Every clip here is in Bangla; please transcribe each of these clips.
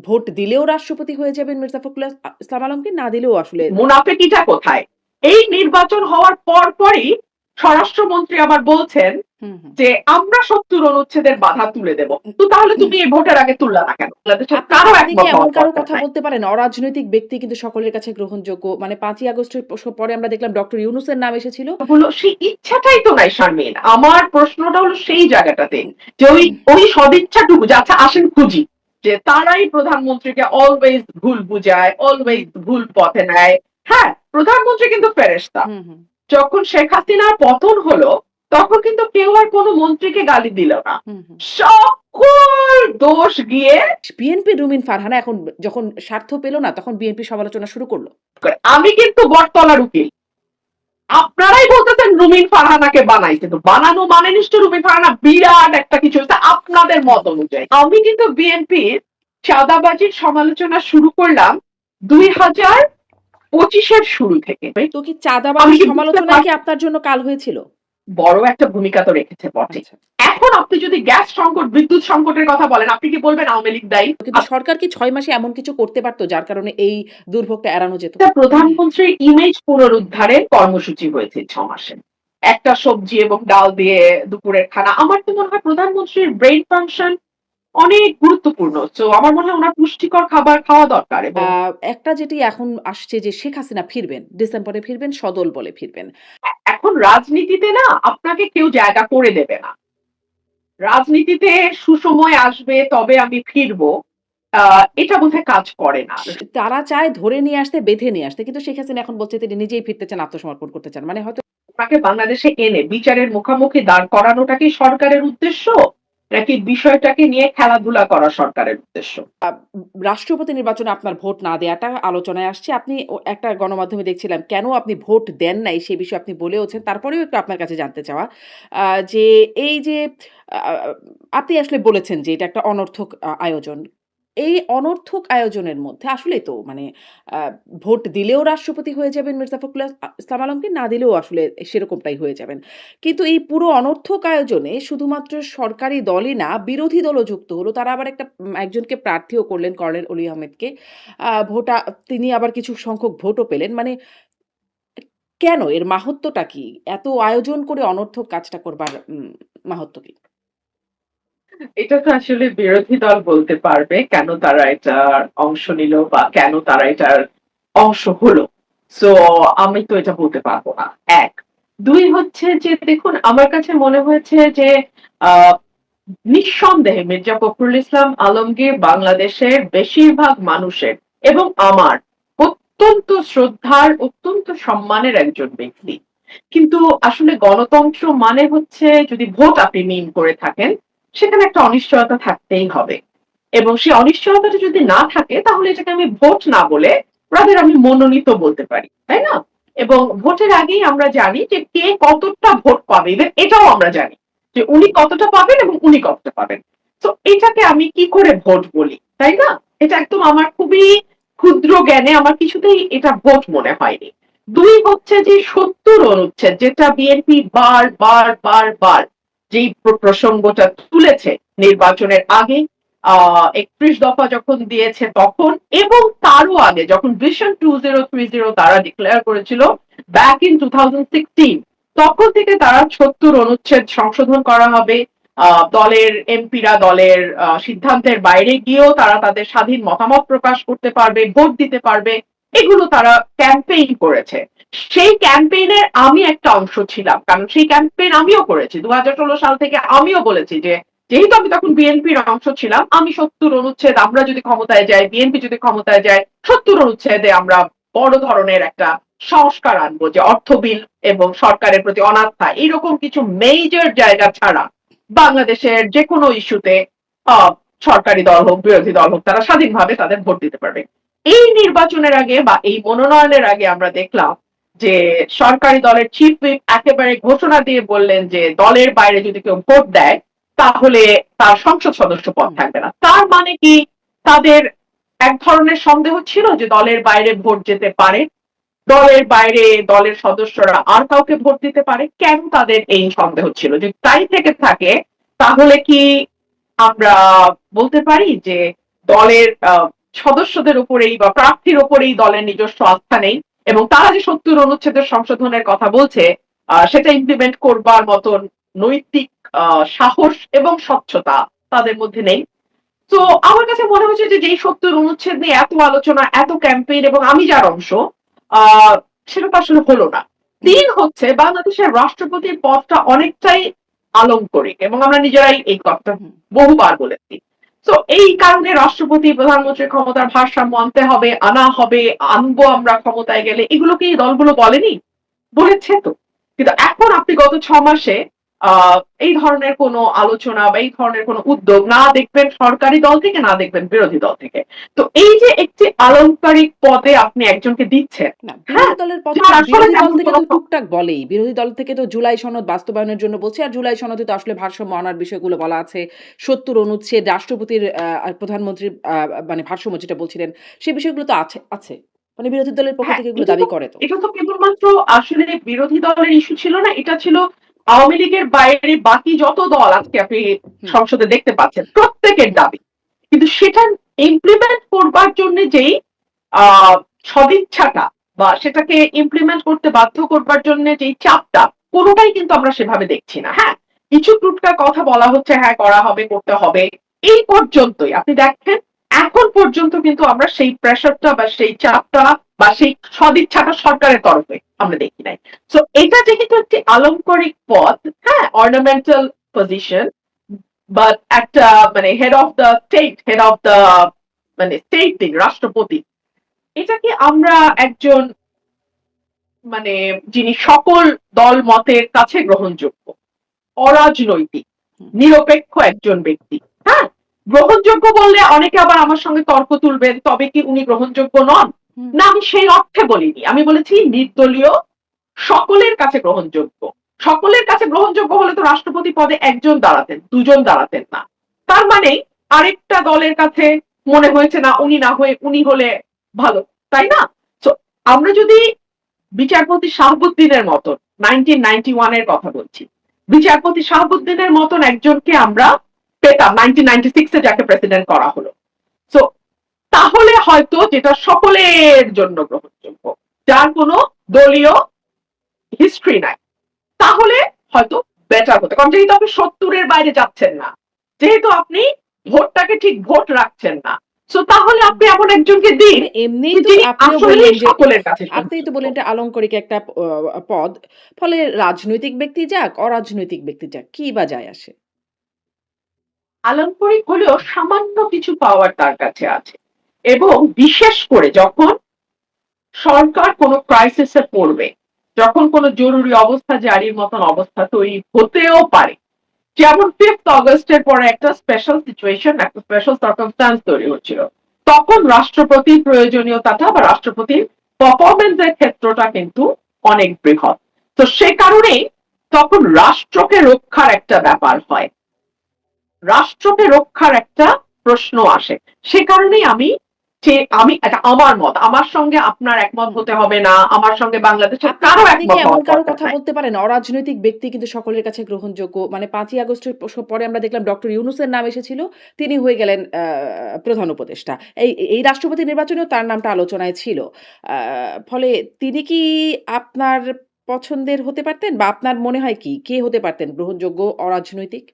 ভোট দিলেও রাষ্ট্রপতি হয়ে যাবেন মির্জা ফখরুল ইসলাম আলমগীর, না দিলেও আসলে মুনাফেকিটা কোথায়? এই নির্বাচন হওয়ার পরপরই স্বরাষ্ট্রমন্ত্রী আবার বলছেন হুম, হুম। যে আমরা ৭০ অনুচ্ছেদের বাধা তুলে দেব। তো তাহলে তুমি এই ভোটের আগে তুললা না কেন? বাংলাদেশের আপনি কারো আপনি কি একমত এমন হওয়ার কারো দরকার কথা নাই। বলতে পারেন? অরাজনৈতিক ব্যক্তি কিন্তু সকলের কাছে গ্রহণযোগ্য। মানে ৫ই আগস্টের পরে আমরা দেখলাম ডক্টর ইউনূসের নাম এসেছিল। হলো সেই ইচ্ছাটাই তো নাই শারমিন। আমার প্রশ্নটা হলো সেই জায়গাটাতে যে ওই সদিচ্ছাটুকু যে আচ্ছা আসেন খুঁজি যে তারাই প্রধানমন্ত্রীকে অলওয়েজ ভুল বুঝায়, হুম, অলওয়েজ ভুল পথে নেয়। হ্যাঁ, প্রধানমন্ত্রী কিন্তু ফেরেশতা। হুম, হুম, যখন শেখ হাসিনার পতন হলো তখন কিন্তু কেউ আর কোনো মন্ত্রীকে গালি দিল না। হুম, হুম। সকল দোষ গিয়ে বিএনপি রুমিন ফারহানা এখন যখন স্বার্থ পেল না তখন বিএনপি সমালোচনা শুরু করল। আমি কিন্তু বটতলার উকিল। আপনারাই বলতেছেন রুমিন ফারহানাকে বানাইছে, তো বানানো মানে নিশ্চয় রুমিন ফারহানা বিরাট একটা কিছু হচ্ছে আপনাদের হুম, মত অনুযায়ী। আমি কিন্তু বিএনপির চাঁদাবাজির সমালোচনা শুরু করলাম 2025-এর শুরু থেকে। তো কি আমি চাঁদাবাজির কি বুঝতে সমালোচনাই কি পারছি আপনার জন্য কাল হয়েছিল? বড় একটা ভূমিকা তো রেখেছে বটে। আচ্ছা। এখন আপনি যদি গ্যাস সংকট, বিদ্যুৎ সংকটের কথা বলেন, আপনি কি বলবেন আওয়ামী লীগ দায়ী? কিন্তু সরকার কি ৬ মাসে এমন কিছু করতে পারত যার কারণে এই দুর্ভোগটা এড়ানো যেত? প্রধানমন্ত্রীর ইমেজ পুনরুদ্ধারের কর্মসূচি হয়েছে ৬ মাসে। একটা সবজি এবং ডাল দিয়ে দুপুরের খানা। আমার তো মনে হয় প্রধানমন্ত্রীর ব্রেইন ফাংশন অনেক গুরুত্বপূর্ণ। সো আমার মনে হয় উনার পুষ্টিকর খাবার খাওয়া দরকার আ এবং একটা যেটি এখন আসছে যে শেখ হাসিনা ফিরবেন। ডিসেম্বরে ফিরবেন, সদল বলে ফিরবেন। এখন রাজনীতিতে না আপনাকে কেউ জায়গা করে দেবে না। রাজনীতিতে সুসময় আসবে তবে আমি ফিরবো। আ এটা বোধহয় কাজ করে না। তারা চায় ধরে নিয়ে আসতে, বেঁধে নিয়ে আসতে। কিন্তু শেখ হাসিনা এখন বলছে তিনি নিজেই ফিরতে চান, আত্মসমর্পণ করতে চান। মানে হয়তো উনাকে বাংলাদেশে এনে বিচারের মুখোমুখি দাঁড় করানোটা কি সরকারের উদ্দেশ্য? নাকি বিষয়টাকে নিয়ে খেলাধুলা করা সরকারের উদ্দেশ্য? আ রাষ্ট্রপতি নির্বাচনে আপনার ভোট না দেয়াটা আলোচনায় আসছে। আপনি একটা গণমাধ্যমে দেখছিলাম, কেন আপনি ভোট দেন নাই সে বিষয়ে আপনি বলেওছেন। তারপরেও একটু আপনার কাছে জানতে চাওয়া। আ যে এই যে আ আপনি আসলে বলেছেন যে এটা একটা অনর্থক আয়োজন। এই অনর্থক আয়োজনের মধ্যে আসলেই তো মানে আ ভোট দিলেও রাষ্ট্রপতি হয়ে যাবেন মির্জা ফখরুল ইসলাম আলমগীর, না দিলেও আসলে সেরকমটাই হয়ে যাবেন। কিন্তু এই পুরো অনর্থক আয়োজনে শুধুমাত্র সরকারি দলই না, বিরোধী দলও যুক্ত হলো। তারা আবার একজনকে প্রার্থীও করলেন কর্নেল অলি আহমেদকে। ভোটা তিনি আবার কিছু সংখ্যক ভোটও পেলেন। মানে কেন? এর মাহাত্ম্যটা কি? এত আয়োজন করে অনর্থক কাজটা করবার মাহাত্ম্য কি? এটা তো আসলে বিরোধী দল বলতে পারবে কেন তারা এটার অংশ নিল বা কেন তারা এটার অংশ হলো। সো আমি তো এটা বলতে পারবো না। ১ ২ হচ্ছে যে দেখুন আমার কাছে মনে হয়েছে যে আ নিঃসন্দেহে মির্জা ফখরুল ইসলাম আলমগীর বাংলাদেশের বেশিরভাগ মানুষের এবং আমার অত্যন্ত শ্রদ্ধার, অত্যন্ত সম্মানের একজন ব্যক্তি। কিন্তু আসলে গণতন্ত্র মানে হচ্ছে যদি ভোট আপনি মিন করে থাকেন, সেখানে একটা অনিশ্চয়তা থাকতেই হবে। এবং সেই অনিশ্চয়তাটা যদি না থাকে তাহলে এটাকে আমি ভোট না বলে রাদার আমি মনোনীত বলতে পারি। তাই না? এবং ভোটের আগেই আমরা জানি যে কে কতটা ভোট পাবে ইভেন এটাও আমরা জানি। যে উনি কতটা পাবেন এবং উনি কতটা পাবেন। তো এটাকে আমি কি করে ভোট বলি, তাই না? এটা একদম আমার খুবই ক্ষুদ্র জ্ঞানে আমার কিছুতেই এটা ভোট মনে হয়নি। ২ হচ্ছে যে ৭০ অনুচ্ছেদ যেটা বিএনপি বার যেই প্রসঙ্গটা তুলেছে নির্বাচনের আগে ৩১ দফা যখন দিয়েছে তখন এবং তারও আগে যখন ভিশন 2030 তারা ডিক্লেয়ার করেছিল ব্যাক ইন 2016 তখন থেকে তারা ৭০ অনুচ্ছেদ সংশোধন করা হবে। দলের এমপিরা দলের সিদ্ধান্তের বাইরে গিয়েও তারা তাদের স্বাধীন মতামত প্রকাশ করতে পারবে, ভোট দিতে পারবে। এগুলো তারা ক্যাম্পেইন করেছে। সেই ক্যাম্পেইনের আমি একটা অংশ ছিলাম। কারণ সেই ক্যাম্পেইন আমিও করেছি। ২০১৬ সাল থেকে আমিও বলেছি যে যেহেতু আমি তখন বিএনপির অংশ ছিলাম, আমি ৭০ অনুচ্ছেদ আমরা যদি ক্ষমতায় যাই, বিএনপি যদি ক্ষমতায় যায়, ৭০ অনুচ্ছেদে আমরা বড় ধরনের একটা সংস্কার আনবো যে অর্থ বিল এবং সরকারের প্রতি অনাস্থা এইরকম কিছু মেজর জায়গা ছাড়া বাংলাদেশের যে কোনো ইস্যুতে সরকারি দল হোক বিরোধী দল হোক তারা স্বাধীনভাবে তাদের ভোট দিতে পারবে। এই নির্বাচনের আগে বা এই মনোনয়নের আগে আমরা দেখলাম যে সরকারি দলের চিফ হুইপ একেবারে ঘোষণা দিয়ে বললেন যে দলের বাইরে যদি কেউ ভোট দেয় তাহলে তার সংসদ সদস্য পদ হুম। থাকবে না। তার মানে কি তাদের এক ধরনের সন্দেহ ছিল যে দলের বাইরে ভোট যেতে পারে, দলের বাইরে দলের সদস্যরা আর কাউকে ভোট দিতে পারে। কেন তাদের এই সন্দেহ ছিল? যদি তাই থেকে থাকে তাহলে কি আমরা বলতে পারি যে দলের সদস্যদের উপরেই বা প্রার্থীর উপরেই দলের নিজস্ব আস্থা নেই এবং তারা যে ৭০ অনুচ্ছেদের সংশোধনের কথা বলছে সেটা ইমপ্লিমেন্ট করবার মতন নৈতিক সাহস এবং স্বচ্ছতা তাদের মধ্যে নেই। তো আমার কাছে মনে হচ্ছে যে যেই ৭০ অনুচ্ছেদ নিয়ে এত আলোচনা, এত ক্যাম্পেইন এবং আমি যার অংশ আহ সেটা তো আসলে হলো না। হুম, ৩ হচ্ছে বাংলাদেশের রাষ্ট্রপতির পদটা অনেকটাই আলংকরিক এবং আমরা নিজেরাই এই কথাটা হুম। বহুবার বলেছি। তো এই কারণে রাষ্ট্রপতি প্রধানমন্ত্রীর ক্ষমতার ভারসাম্য আনতে হবে, আনা হবে, আনবো আমরা ক্ষমতায় গেলে, এগুলো কি এই দলগুলো বলেনি? বলেছে তো। কিন্তু এখন আপনি গত ৬ মাসে আ এই ধরনের কোনো আলোচনা বা এই ধরনের কোনো উদ্যোগ না দেখবেন সরকারি দল থেকে, না দেখবেন বিরোধী দল থেকে। তো এই যে একটি আলংকারিক পদে আপনি একজনকে দিচ্ছেন, না, হ্যাঁ? বিরোধী দলের পদ যার আসলে বিরোধী দল তেমন থেকে কোনো তো টুকটাক বলেই। বিরোধী দল থেকে তো জুলাই সনদ বাস্তবায়নের জন্য বলছে। আর জুলাই সনদে তো আসলে ভারসাম্য আনার বিষয়গুলো বলা আছে। ৭০ অনুচ্ছেদ, রাষ্ট্রপতির প্রধানমন্ত্রীর মানে ভারসাম্য যেটা বলছিলেন, সে বিষয়গুলো তো আছে। মানে বিরোধী দলের পক্ষ হ্যাঁ, থেকে এগুলো দাবি করে তো। এটা তো কেবলমাত্র আসলে বিরোধী দলের ইস্যু ছিল না। এটা ছিল আওয়ামী লীগের বাইরে বাকি যত দল আজকে আপনি হুম, সংসদে দেখতে পাচ্ছেন, প্রত্যেকের দাবি। কিন্তু সেটা ইমপ্লিমেন্ট করবার জন্য যেই আ সদিচ্ছাটা বা সেটাকে ইমপ্লিমেন্ট করতে বাধ্য করবার জন্য যেই চাপটা, কোনটাই কিন্তু আমরা সেভাবে দেখছি না। হ্যাঁ? কিছু টুটকা কথা বলা হচ্ছে, হ্যাঁ করা হবে, করতে হবে। এই পর্যন্তই। আপনি দেখেন এখন পর্যন্ত কিন্তু আমরা সেই প্রেশারটা বা সেই চাপটা বা সেই সদিচ্ছাটা সরকারের তরফে আমরা দেখি নাই। সো এটা যেহেতু একটি আলংকারিক পদ, হ্যাঁ? অর্নামেন্টাল পজিশন বাট একটা মানে head of the state, head of the মানে স্টেট রাষ্ট্রপতি। এটাকে আমরা একজন মানে যিনি সকল দল মতের কাছে গ্রহণযোগ্য, অরাজনৈতিক, হুম, নিরপেক্ষ একজন ব্যক্তি, হ্যাঁ? গ্রহণযোগ্য বললে অনেকে আবার আমার সঙ্গে তর্ক তুলবেন, তবে কি উনি গ্রহণযোগ্য নন? হুম। না, আমি সেই অর্থে বলিনি। আমি বলেছি নির্দলীয়, সকলের কাছে গ্রহণযোগ্য। সকলের কাছে গ্রহণযোগ্য হলে তো রাষ্ট্রপতি পদে একজন দাঁড়াতেন, দুজন দাঁড়াতেন না। তার মানে আরেকটা দলের কাছে মনে হয়েছে না উনি না হয়ে উনি হলে ভালো, তাই না? তো আমরা যদি বিচারপতি শাহাবুদ্দিনের মতন 1991 এর কথা বলছি। বিচারপতি শাহাবুদ্দিনের মতন একজনকে আমরা পেতাম 1996 এ যাকে প্রেসিডেন্ট করা হলো। সো তাহলে হয়তো যেটা সকলের জন্য গ্রহণযোগ্য, যার কোনো দলীয় হিস্ট্রি নাই, তাহলে হয়তো বেটার হতো। কারণ যেহেতু আপনি ৭০ এর বাইরে যাচ্ছেন না, যেহেতু আপনি ভোটটাকে ঠিক ভোট রাখছেন না, সো তাহলে আপনি এমন একজনকে দিন মানে এমনিই তো যিনি আপনিও আসলেই বললেন যে সকলের কাছে আপনিই তো গ্রহণযোগ্য। বললেন এটা আলংকারিক একটা পদ। ফলে রাজনৈতিক ব্যক্তি যাক, অরাজনৈতিক ব্যক্তি যাক, কি বা যায় আসে? আলংকারিক হলেও সামান্য কিছু পাওয়ার তার কাছে আছে এবং বিশেষ করে যখন সরকার কোনো ক্রাইসিস এ পড়বে, যখন কোনো জরুরি অবস্থা জারির মতন অবস্থা তৈরি হতেও পারে, যেমন 5th অগস্টের পরে একটা স্পেশাল সিচুয়েশন, একটা স্পেশাল সার্কামস্ট্যান্স তৈরি হচ্ছিল, তখন রাষ্ট্রপতির প্রয়োজনীয়তাটা বা রাষ্ট্রপতির পারফরমেন্স এর ক্ষেত্রটা কিন্তু অনেক বৃহৎ। তো সে কারণেই তখন রাষ্ট্রকে রক্ষার একটা ব্যাপার হয়, রাষ্ট্রকে রক্ষার একটা প্রশ্ন আসে। সে কারণেই আমি এটা আমার মত, আমার সঙ্গে আপনার একমত হুম। হতে হবে না, আমার সঙ্গে বাংলাদেশের কারো আপনি কি একমত এমন হওয়ার কারো দরকার কথা নাই। বলতে পারেন? অরাজনৈতিক ব্যক্তি কিন্তু সকলের কাছে গ্রহণযোগ্য। মানে ৫ই আগস্টের পরে আমরা দেখলাম ডক্টর ইউনূসের নাম এসেছিল। তিনি হয়ে গেলেন প্রধান উপদেষ্টা। এই রাষ্ট্রপতি নির্বাচনেও তার নামটা আলোচনায় ছিল। আ ফলে তিনি কি আপনার পছন্দের হতে পারতেন? বা আপনার মনে হয় কি? কে হতে পারতেন গ্রহণযোগ্য অরাজনৈতিক?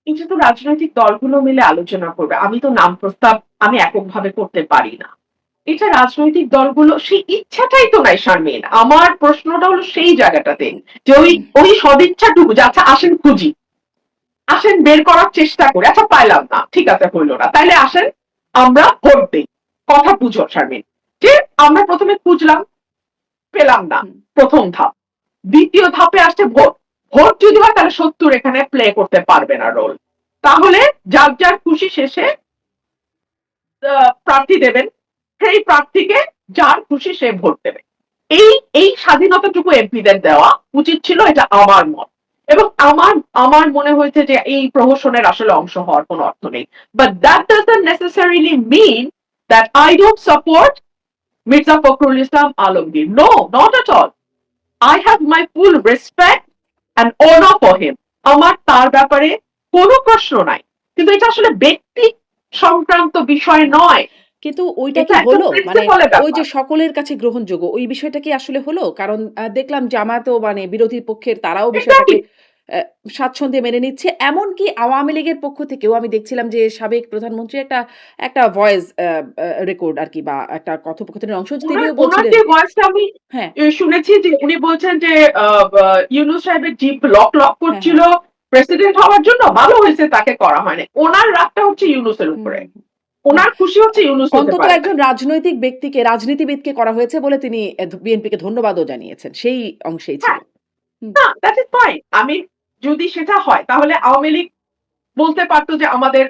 এটা তো রাজনৈতিক দলগুলো মিলে আলোচনা করবে। আমি তো নাম প্রস্তাব আমি এককভাবে করতে পারি না। এটা রাজনৈতিক দলগুলো সেই ইচ্ছাটাই তো নাই শারমিন। আমার প্রশ্নটা হলো সেই জায়গাটাতে যে ওই সদিচ্ছাটুকু যে আচ্ছা আসেন খুঁজি, আসেন বের করার চেষ্টা করি, আচ্ছা পাইলাম না, ঠিক আছে হইল না, তাইলে আসেন আমরা ভোট দিই। কথা বুঝো শারমিন, যে আমরা প্রথমে খুঁজলাম, পেলাম না, হুম, প্রথম ধাপ। দ্বিতীয় ধাপে আসছে ভোট। ভোট যদি হয় তাহলে ৭০ এখানে প্লে করতে পারবে না রোল। তাহলে যার যার খুশি শেষে প্রার্থী দেবেন, সেই প্রার্থীকে যার খুশি সে ভোট দেবে। এই এই স্বাধীনতাটুকু এমপিদের দেওয়া উচিত ছিল, এটা আমার মত। এবং আমার মনে হয়েছে যে এই প্রহসনের আসলে অংশ হওয়ার কোনো অর্থ নেই। But that doesn't necessarily mean that I don't support Mirza Fakhrul Islam Alamgir. No, not at all. I have my full respect and honor for him. আমার তার ব্যাপারে কোনো প্রশ্ন নাই। কিন্তু এটা আসলে ব্যক্তি সংক্রান্ত বিষয় নয়। কিন্তু ওইটা এটা কি একটা হলো? মানে প্রিন্সিপালের ওই যে ব্যাপার। সকলের কাছে গ্রহণযোগ্য, ওই বিষয়টা কি আসলে হলো? কারণ দেখলাম জামায়াতও মানে বিরোধী পক্ষের তারাও বিষয়টাকে এক্সাক্টলি। অ্যা স্বাচ্ছন্দ্যে মেনে নিচ্ছে। এমনকি আওয়ামী লীগের পক্ষ থেকেও আমি দেখছিলাম যে সাবেক প্রধানমন্ত্রী একটা ভয়েস রেকর্ড আরকি বা একটা কথোপকথনের অংশ উনার তিনিও উনার বলছিলেন যে ভয়েসটা আমি হ্যাঁ, শুনেছি যে উনি বলছেন যে আ বা ইউনূস সাহেবের জিপ লক হ্যাঁ, করছিল হ্যাঁ। প্রেসিডেন্ট হওয়ার জন্য। ভালো হয়েছে তাকে করা হয়নি। উনার রাগটা হচ্ছে ইউনূসের হুম, উপরে। হুম, হুম। না, উনার খুশি হচ্ছে ইউনূস হতে অন্তত পারে নাই। একজন রাজনৈতিক ব্যক্তিকে, রাজনীতিবিদকে করা হয়েছে বলে তিনি বিএনপিকে ধন্যবাদও জানিয়েছেন। সেই অংশেই ছিল। হ্যাঁ, হুম, না দ্যাট ইস ফাইন। আমি যদি সেটা হয় তাহলে আওয়ামী লীগ বলতে পারত যে আমাদের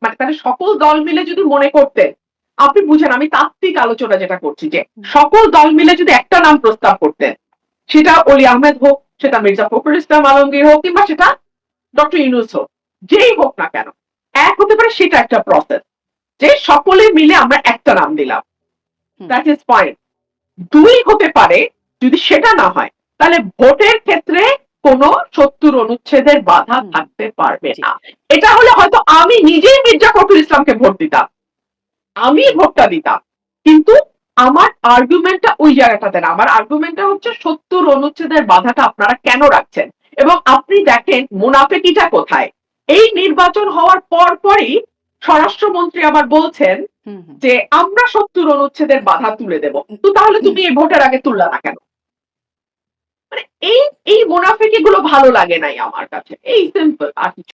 মানে তাহলে সকল দল মিলে যদি মনে করতেন, আপনি বুঝেন আমি তাত্ত্বিক আলোচনা যেটা করছি যে হুম, সকল দল মিলে যদি একটা নাম প্রস্তাব করতেন, সেটা অলি আহমেদ হোক, সেটা মির্জা ফখরুল ইসলাম আলমগীর হোক কিংবা সেটা ডক্টর ইউনূস হোক, যেই হোক না কেন, এক হতে পারে সেটা একটা প্রসেস। যে সকলে মিলে আমরা একটা নাম দিলাম। হুম, দ্যাট ইজ ফাইন। ২ হতে পারে যদি সেটা না হয়, তাহলে ভোটের ক্ষেত্রে কোন ৭০ অনুচ্ছেদের বাধা হুম, থাকতে পারবে জি। না। এটা হলে হয়তো আমি নিজেই মির্জা ফখরুল ইসলামকে ভোট দিতাম। আমি ভোটটা দিতাম। কিন্তু আমার আর্গুমেন্টটা ওই জায়গাটাতে না। আমার আর্গুমেন্টটা হচ্ছে ৭০ অনুচ্ছেদের বাধাটা আপনারা কেন রাখছেন? এবং আপনি দেখেন মুনাফিকিটা কোথায়? এই নির্বাচন হওয়ার পরপরই স্বরাষ্ট্রমন্ত্রী আবার বলছেন হুম, হুম। যে, "আমরা ৭০ অনুচ্ছেদের বাধা তুলে দেব।" তো তাহলে তুমি এই ভোটের আগে তুললা না কেন? মানে এই মুনাফিকি গুলো ভালো লাগে নাই আমার কাছে। এই সিম্পল আর কিছু